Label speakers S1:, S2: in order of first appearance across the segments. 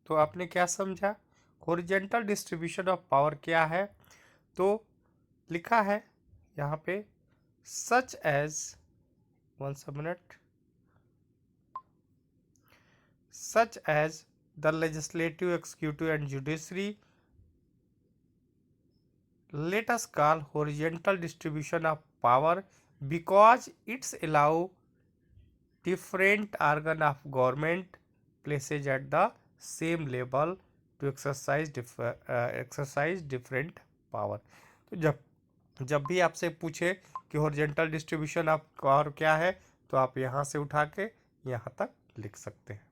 S1: तो आपने क्या समझा, हॉरिजेंटल डिस्ट्रीब्यूशन ऑफ पावर क्या है? तो लिखा है यहाँ पे such as, one minute, such as the legislative, executive and judiciary, let us call horizontal distribution of power because it's allow different organ of government places at the same level to exercise different power. तो जब भी आपसे पूछे कि horizontal distribution of power क्या है, तो आप यहाँ से उठा के यहाँ तक लिख सकते हैं।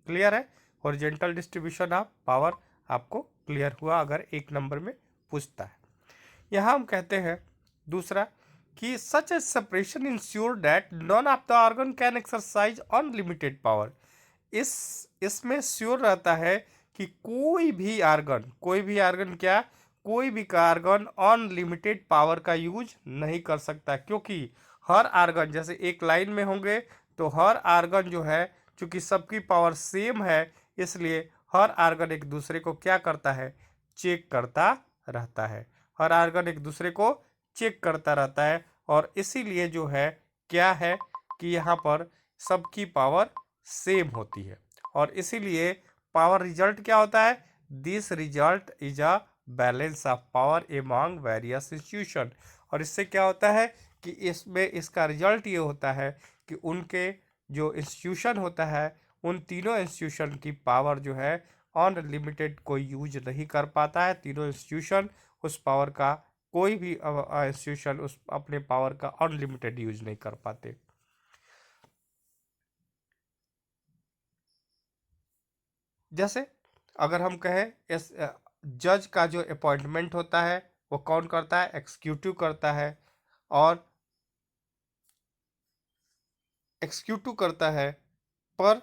S1: क्लियर है? हॉरिजॉन्टल डिस्ट्रीब्यूशन ऑफ पावर आपको क्लियर हुआ अगर एक नंबर में पूछता है। यहाँ हम कहते हैं दूसरा कि such a separation ensure that none of the organ can exercise unlimited power. इसमें श्योर रहता है कि कोई भी आर्गन क्या, कोई भी आर्गन अनलिमिटेड पावर का यूज नहीं कर सकता, क्योंकि हर आर्गन जैसे एक लाइन में होंगे तो हर आर्गन जो है चूंकि सबकी पावर सेम है, इसलिए हर आर्गन एक दूसरे को क्या करता है, चेक करता रहता है। हर आर्गन एक दूसरे को चेक करता रहता है और इसीलिए जो है क्या है कि यहाँ पर सबकी पावर सेम होती है और इसीलिए पावर रिजल्ट क्या होता है, this result is a balance of power among various institution. और इससे क्या होता है कि इसमें इसका रिजल्ट ये होता है कि उनके जो इंस्टीट्यूशन होता है उन तीनों इंस्टीट्यूशन की पावर जो है अनलिमिटेड कोई यूज नहीं कर पाता है। तीनों इंस्टीट्यूशन उस पावर का, कोई भी इंस्टीट्यूशन उस अपने पावर का अनलिमिटेड यूज नहीं कर पाते। जैसे अगर हम कहें इस जज का जो अपॉइंटमेंट होता है वो कौन करता है, एग्जीक्यूटिव करता है, और एग्जीक्यूटिव करता है, पर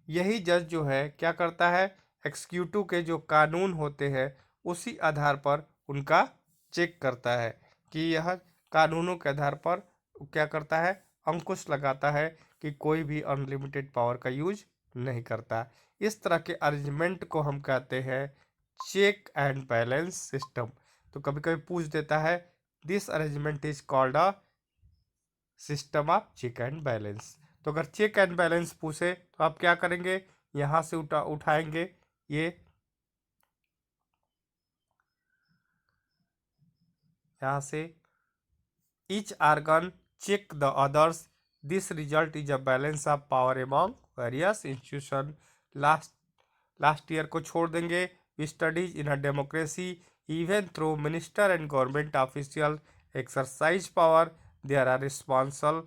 S1: यही जज जो है क्या करता है, एग्जीक्यूटिव के जो कानून होते हैं उसी आधार पर उनका चेक करता है कि यह कानूनों के आधार पर क्या करता है, अंकुश लगाता है कि कोई भी अनलिमिटेड पावर का यूज नहीं करता। इस तरह के अरेंजमेंट को हम कहते हैं चेक एंड बैलेंस सिस्टम। तो कभी कभी पूछ देता है this arrangement is called a system of check and balance. तो अगर चेक एंड बैलेंस पूछे तो आप क्या करेंगे, यहाँ से उठाएंगे ये, यहाँ से each organ check the others, this result is a balance of power among various institutions। Last year को छोड़ देंगे, we studies in a democracy even through minister and government official exercise power, they are responsible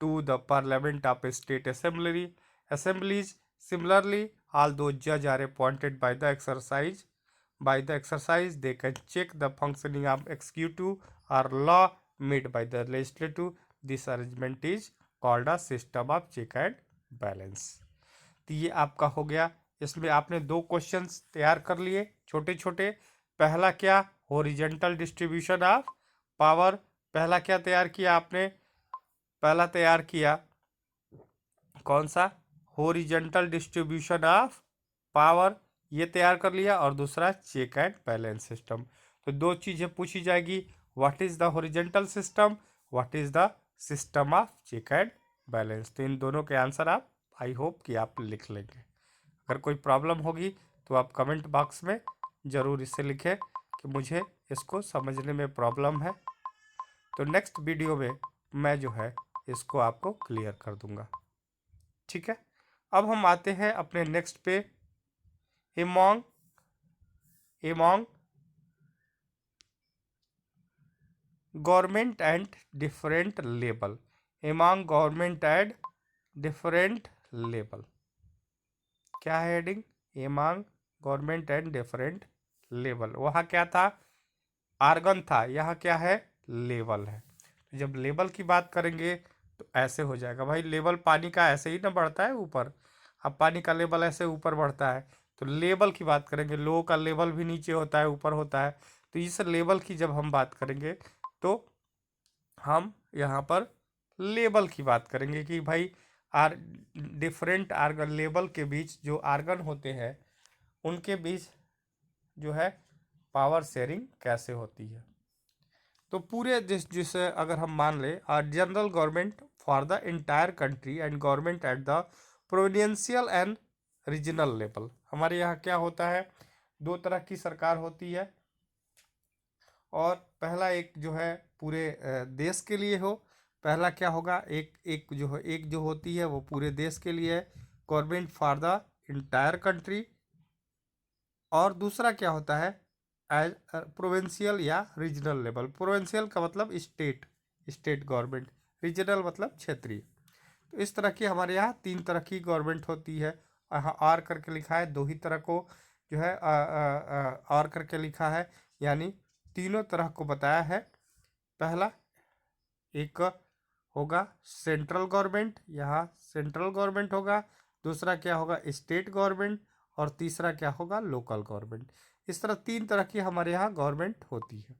S1: to the parliament of state assemblies। Similarly, although judges are appointed by the exercise they can check the functioning of executive or law made by the legislative। this arrangement is called a system of check and balance। तो ये आपका हो गया। इसमें आपने दो questions तैयार कर लिए छोटे छोटे। पहला क्या, हॉरिजॉन्टल डिस्ट्रीब्यूशन ऑफ पावर। पहला क्या तैयार किया आपने, पहला तैयार किया कौन सा, हॉरिजॉन्टल डिस्ट्रीब्यूशन ऑफ पावर, ये तैयार कर लिया। और दूसरा चेक एंड बैलेंस सिस्टम। तो दो चीज़ें पूछी जाएगी, what is the horizontal system, what is the system of check and balance. तो इन दोनों के आंसर आप आई होप कि आप लिख लेंगे। अगर कोई प्रॉब्लम होगी तो आप कमेंट बॉक्स में ज़रूर इसे लिखें कि मुझे इसको समझने में प्रॉब्लम है, तो नेक्स्ट वीडियो में मैं जो है इसको आपको क्लियर कर दूंगा। ठीक है, अब हम आते हैं अपने नेक्स्ट पे, among government and different level. Among government and different level क्या है heading, among government and different level. वहाँ क्या था, आर्गन था, यहाँ क्या है, लेवल है। तो जब लेवल की बात करेंगे तो ऐसे हो जाएगा भाई, लेवल पानी का ऐसे ही ना बढ़ता है ऊपर, अब पानी का लेवल ऐसे ऊपर बढ़ता है, तो लेवल की बात करेंगे, लो का लेवल भी नीचे होता है ऊपर होता है। तो इस लेवल की जब हम बात करेंगे तो हम यहाँ पर लेवल की बात करेंगे कि भाई आर डिफरेंट आर्गन लेवल के बीच जो आर्गन होते हैं उनके बीच जो है पावर शेयरिंग कैसे होती है। तो पूरे जिसे अगर हम मान ले general government for the entire country and government at the provincial and regional level. हमारे यहाँ क्या होता है, दो तरह की सरकार होती है, और पहला एक जो है पूरे देश के लिए हो। पहला क्या होगा, एक एक जो है एक जो होती है वो पूरे देश के लिए है, government for the entire country. और दूसरा क्या होता है, एज प्रोविंशियल या रीजनल लेवल। प्रोविंशियल का मतलब स्टेट, स्टेट गवर्नमेंट, रीजनल मतलब क्षेत्रीय। तो इस तरह की हमारे यहाँ तीन तरह की गवर्नमेंट होती है। यहाँ आर करके लिखा है, दो ही तरह को जो है आर करके लिखा है, यानी तीनों तरह को बताया है। पहला एक होगा सेंट्रल गवर्नमेंट, यहाँ सेंट्रल गवर्नमेंट होगा। दूसरा क्या होगा, स्टेट गवर्नमेंट। और तीसरा क्या होगा, लोकल गवर्नमेंट। इस तरह तीन तरह की हमारे यहाँ गवर्नमेंट होती है।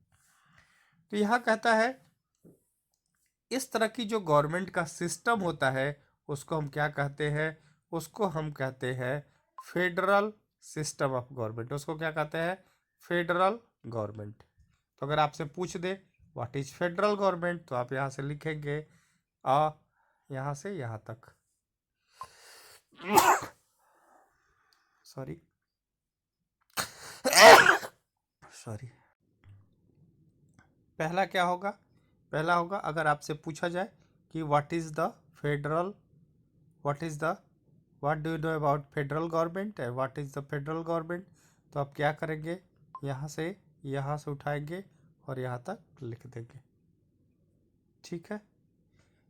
S1: तो यहाँ कहता है इस तरह की जो गवर्नमेंट का सिस्टम होता है उसको हम क्या कहते हैं, उसको हम कहते हैं फेडरल सिस्टम ऑफ गवर्नमेंट। उसको क्या कहते हैं, फेडरल गवर्नमेंट। तो अगर आपसे पूछ दे व्हाट इज फेडरल गवर्नमेंट, तो आप यहाँ से लिखेंगे यहाँ से यहाँ तक सॉरी सॉरी। पहला क्या होगा, पहला होगा अगर आपसे पूछा जाए कि what is the federal, what is the what do you know about federal government and what is the federal government, तो आप क्या करेंगे, यहाँ से उठाएंगे और यहाँ तक लिख देंगे। ठीक है।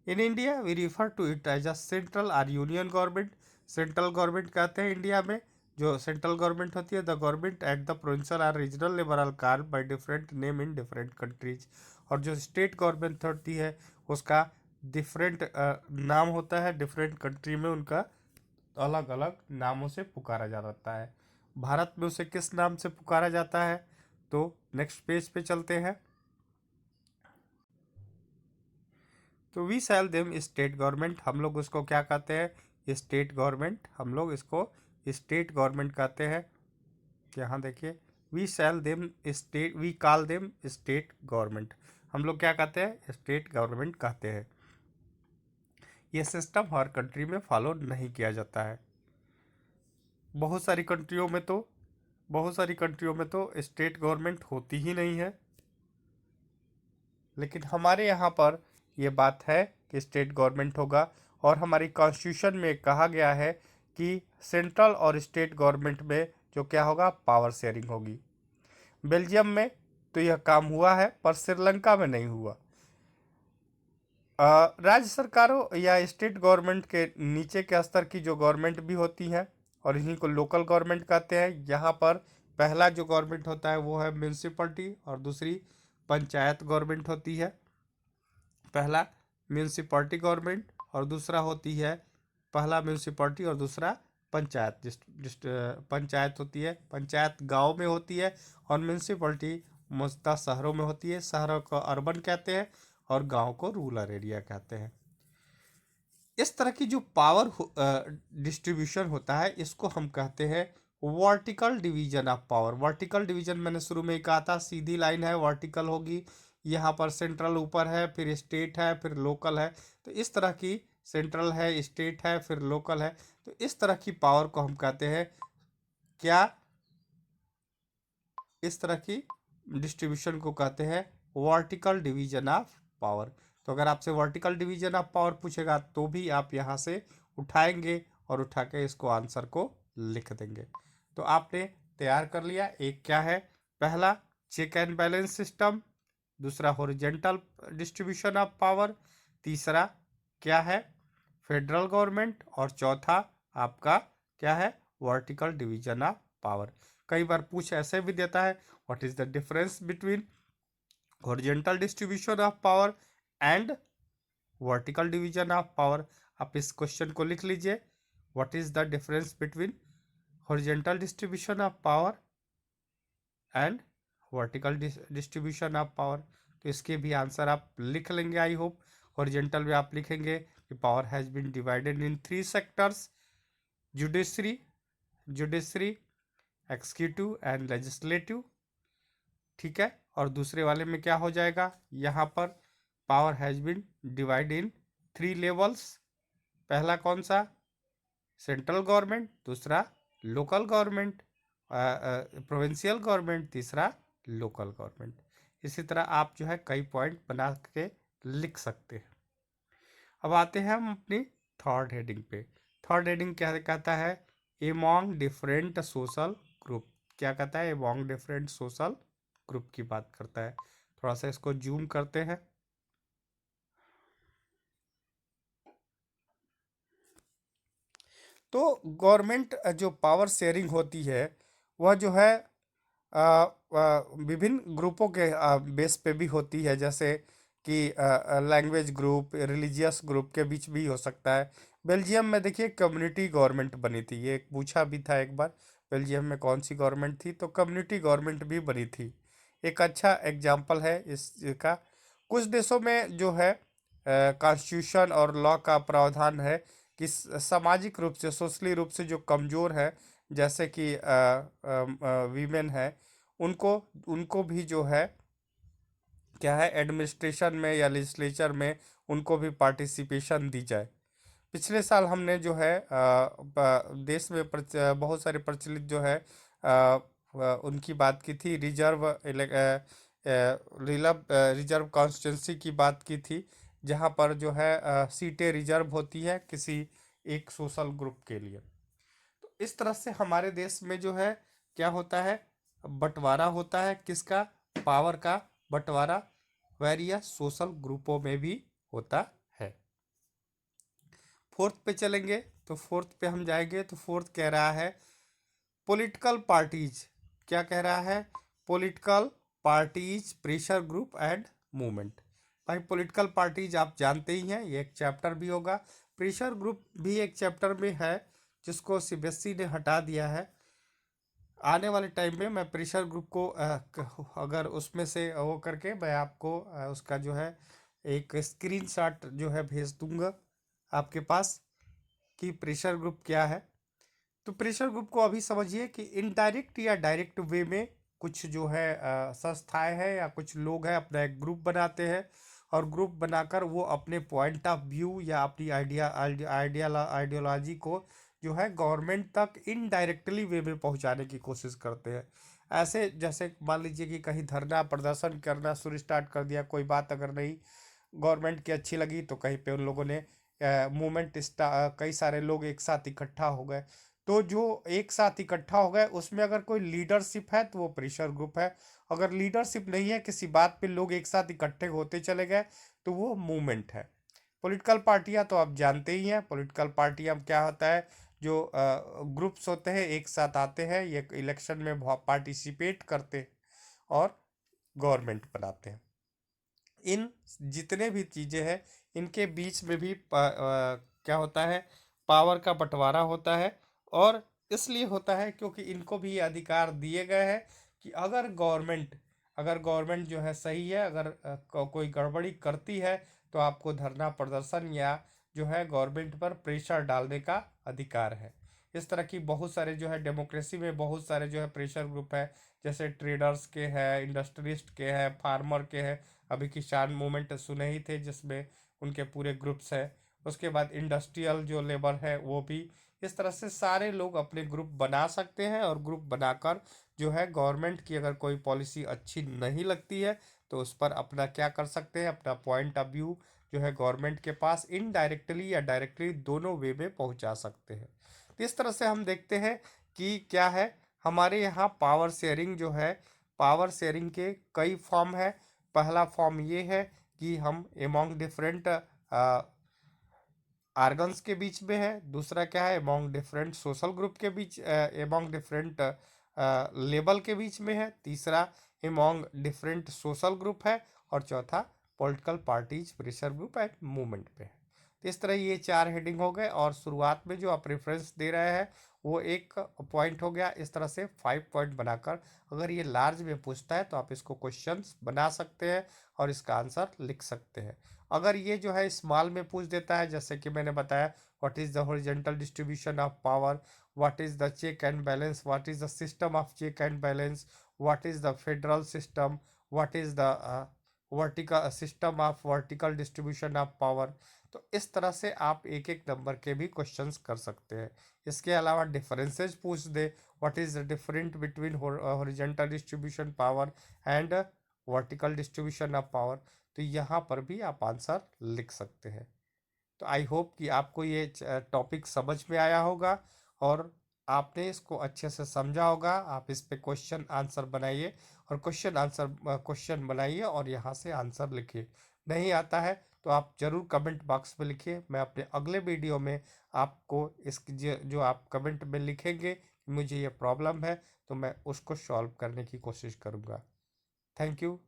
S1: In India we refer to it as a central or union government. Central government कहते हैं इंडिया में। जो सेंट्रल गवर्नमेंट होती है, the government at the provincial or regional level are called by different name in different countries. और जो state government होती है उसका डिफरेंट नाम होता है, डिफरेंट कंट्री में उनका अलग अलग नामों से पुकारा जाता है। भारत में उसे किस नाम से पुकारा जाता है, तो नेक्स्ट पेज पे चलते हैं। तो we sell them state government, हम लोग उसको क्या कहते हैं, स्टेट गवर्नमेंट। हम लोग इसको स्टेट गवर्नमेंट कहते हैं। यहाँ देखिए, we sell them state, we call them state government. हम लोग क्या कहते हैं, स्टेट गवर्नमेंट कहते हैं। ये सिस्टम हर कंट्री में फॉलो नहीं किया जाता है। बहुत सारी कंट्रियों में तो स्टेट गवर्नमेंट होती ही नहीं है, लेकिन हमारे यहाँ पर ये बात है कि स्टेट गवर्नमेंट होगा। और हमारी कॉन्स्टिट्यूशन में कहा गया है कि सेंट्रल और स्टेट गवर्नमेंट में जो क्या होगा, पावर शेयरिंग होगी। बेल्जियम में तो यह काम हुआ है, पर श्रीलंका में नहीं हुआ। राज्य सरकारों या स्टेट गवर्नमेंट के नीचे के स्तर की जो गवर्नमेंट भी होती हैं, और इन्हीं को लोकल गवर्नमेंट कहते हैं। यहाँ पर पहला जो गवर्नमेंट होता है वो है म्यूनसिपलिटी, और दूसरी पंचायत गवर्नमेंट होती है। पहला म्यूनसिपलिटी गवर्नमेंट और दूसरा होती है, पहला म्यूनसिपलिटी और दूसरा पंचायत। पंचायत होती है, पंचायत गांव में होती है, और म्यूनसिपलिटी मुख्यतः शहरों में होती है। शहरों को अर्बन कहते हैं और गांव को रूरल एरिया कहते हैं। इस तरह की जो पावर डिस्ट्रीब्यूशन होता है इसको हम कहते हैं vertical division of power. Vertical division मैंने शुरू में ही कहा था, सीधी लाइन है, वर्टिकल होगी। यहाँ पर सेंट्रल ऊपर है, फिर स्टेट है, फिर लोकल है। तो इस तरह की सेंट्रल है, स्टेट है, फिर लोकल है। तो इस तरह की पावर को हम कहते हैं क्या, इस तरह की डिस्ट्रीब्यूशन को कहते हैं वर्टिकल डिवीजन ऑफ पावर। तो अगर आपसे वर्टिकल डिवीजन ऑफ पावर पूछेगा तो भी आप यहाँ से उठाएंगे और उठा के इसको आंसर को लिख देंगे। तो आपने तैयार कर लिया। एक क्या है, पहला चेक एंड बैलेंस सिस्टम, दूसरा हॉरिजॉन्टल डिस्ट्रीब्यूशन ऑफ पावर, तीसरा क्या है, फेडरल गवर्नमेंट, और चौथा आपका क्या है, वर्टिकल डिवीजन ऑफ पावर। कई बार पूछ ऐसे भी देता है what is the difference between horizontal distribution of power and vertical division of power. आप इस क्वेश्चन को लिख लीजिए, what is the difference between horizontal distribution of power and vertical distribution of power. तो इसके भी आंसर आप लिख लेंगे आई होप। हॉरिजॉन्टल में आप लिखेंगे power has been divided in 3 sectors, judiciary, executive and legislative. ठीक है, और दूसरे वाले में क्या हो जाएगा, यहाँ पर power has been divide in 3 levels. पहला कौन सा, सेंट्रल गवर्नमेंट, दूसरा लोकल गवर्नमेंट, प्रोविंशियल गवर्नमेंट, तीसरा लोकल गवर्नमेंट। इसी तरह आप जो है कई पॉइंट बना के लिख सकते हैं। अब आते हैं हम अपनी थर्ड हेडिंग पे। थर्ड हेडिंग क्या कहता है, एमॉन्ग डिफरेंट सोशल ग्रुप। क्या कहता है, एमॉन्ग डिफरेंट सोशल ग्रुप की बात करता है। थोड़ा सा इसको जूम करते हैं। तो गवर्नमेंट जो पावर शेयरिंग होती है वह जो है विभिन्न ग्रुपों के बेस पे भी होती है, जैसे कि लैंग्वेज ग्रुप, रिलीजियस ग्रुप के बीच भी हो सकता है। बेल्जियम में देखिए कम्युनिटी गवर्नमेंट बनी थी, ये पूछा भी था एक बार, बेल्जियम में कौन सी गवर्नमेंट थी, तो कम्युनिटी गवर्नमेंट भी बनी थी। एक अच्छा एग्जाम्पल है इसका। कुछ देशों में जो है कॉन्स्टिट्यूशन और लॉ का प्रावधान है कि सामाजिक रूप से, सोशली रूप से जो कमज़ोर है, जैसे कि वीमेन है, उनको उनको भी जो है क्या है, एडमिनिस्ट्रेशन में या लेजिस्लेचर में उनको भी पार्टिसिपेशन दी जाए। पिछले साल हमने जो है देश में बहुत सारे प्रचलित जो है उनकी बात की थी, रिजर्व कॉन्स्टिट्यूंसी की बात की थी, जहां पर जो है सीटें रिजर्व होती है किसी एक सोशल ग्रुप के लिए। तो इस तरह से हमारे देश में जो है क्या होता है, बंटवारा होता है, किसका, पावर का बंटवारा वेरियस सोशल ग्रुपों में भी होता है। फोर्थ पे चलेंगे, तो फोर्थ पे हम जाएंगे, तो फोर्थ कह रहा है पॉलिटिकल पार्टीज। क्या कह रहा है, political parties, pressure group and movement. भाई पॉलिटिकल पार्टीज आप जानते ही हैं, ये एक चैप्टर भी होगा। प्रेशर ग्रुप भी एक चैप्टर में है, जिसको सीबीएसई ने हटा दिया है। आने वाले टाइम में मैं प्रेशर ग्रुप को अगर उसमें से वो करके मैं आपको उसका जो है एक स्क्रीनशॉट जो है भेज दूंगा आपके पास कि प्रेशर ग्रुप क्या है। तो प्रेशर ग्रुप को अभी समझिए कि इनडायरेक्ट या डायरेक्ट वे में कुछ जो है संस्थाएं हैं या कुछ लोग हैं, अपना एक ग्रुप बनाते हैं, और ग्रुप बनाकर वो अपने पॉइंट ऑफ व्यू या अपनी आइडियोलॉजी को जो है गवर्नमेंट तक इनडायरेक्टली वे में पहुंचाने की कोशिश करते हैं। ऐसे जैसे मान लीजिए कि कहीं धरना प्रदर्शन करना शुरू स्टार्ट कर दिया, कोई बात अगर नहीं गवर्नमेंट की अच्छी लगी, तो कहीं पे उन लोगों ने मूवमेंट, कई सारे लोग एक साथ इकट्ठा हो गए। तो जो एक साथ इकट्ठा हो गए उसमें अगर कोई लीडरशिप है तो वो प्रेशर ग्रुप है। अगर लीडरशिप नहीं है, किसी बात पे लोग एक साथ इकट्ठे होते चले गए, तो वो मूवमेंट है। पॉलिटिकल पार्टियां तो आप जानते ही हैं, पॉलिटिकल पार्टियां क्या होता है, जो ग्रुप्स होते हैं एक साथ आते हैं, ये इलेक्शन में पार्टिसिपेट करते हैं और गवर्नमेंट बनाते हैं। इन जितने भी चीज़ें हैं इनके बीच में भी क्या होता है, पावर का बंटवारा होता है। और इसलिए होता है क्योंकि इनको भी ये अधिकार दिए गए हैं कि अगर गवर्नमेंट जो है सही है, अगर कोई गड़बड़ी करती है, तो आपको धरना प्रदर्शन या जो है गवर्नमेंट पर प्रेशर डालने का अधिकार है। इस तरह की बहुत सारे जो है डेमोक्रेसी में बहुत सारे जो है प्रेशर ग्रुप है, जैसे ट्रेडर्स के हैं, इंडस्ट्रियलिस्ट के हैं, फार्मर के हैं। अभी किसान मूवमेंट सुने ही थे जिसमें उनके पूरे ग्रुप्स हैं। उसके बाद इंडस्ट्रियल जो लेबर है वो भी। इस तरह से सारे लोग अपने ग्रुप बना सकते हैं, और ग्रुप बनाकर जो है गवर्नमेंट की अगर कोई पॉलिसी अच्छी नहीं लगती है, तो उस पर अपना क्या कर सकते हैं, अपना पॉइंट ऑफ व्यू जो है गवर्नमेंट के पास इनडायरेक्टली या डायरेक्टली दोनों वे में पहुंचा सकते हैं। तो इस तरह से हम देखते हैं कि क्या है, हमारे यहाँ पावर शेयरिंग जो है, पावर शेयरिंग के कई फॉर्म है। पहला फॉर्म ये है कि हम एमॉन्ग डिफरेंट आर्गन्स के बीच में है। दूसरा क्या है, एमॉन्ग डिफरेंट सोशल ग्रुप के बीच, एमॉन्ग डिफरेंट लेबल के बीच में है। तीसरा एमॉन्ग डिफरेंट सोशल ग्रुप है। और चौथा political parties, pressure group and movement पे है। तो इस तरह ये 4 हेडिंग हो गए, और शुरुआत में जो आप रेफरेंस दे रहे हैं वो एक पॉइंट हो गया। इस तरह से 5 पॉइंट बनाकर अगर ये लार्ज में पूछता है तो आप इसको क्वेश्चंस बना सकते हैं और इसका आंसर लिख सकते हैं। अगर ये जो है स्मॉल में पूछ देता है, जैसे कि मैंने बताया, what is the horizontal distribution of power, what is the check and balance, what is the system of check and balance, what is the federal system, what is the vertical system of vertical distribution of power. तो इस तरह से आप एक एक number के भी questions कर सकते हैं। इसके अलावा डिफरेंसेस पूछ दे, what is the different between horizontal distribution power and vertical distribution of power, तो यहाँ पर भी आप आंसर लिख सकते हैं। तो आई होप कि आपको ये टॉपिक समझ में आया होगा और आपने इसको अच्छे से समझा होगा। आप इस पे क्वेश्चन आंसर बनाइए और क्वेश्चन बनाइए और यहाँ से आंसर लिखिए। नहीं आता है तो आप ज़रूर कमेंट बॉक्स में लिखिए। मैं अपने अगले वीडियो में आपको इस जो आप कमेंट में लिखेंगे मुझे ये प्रॉब्लम है, तो मैं उसको सॉल्व करने की कोशिश करूँगा। Thank you.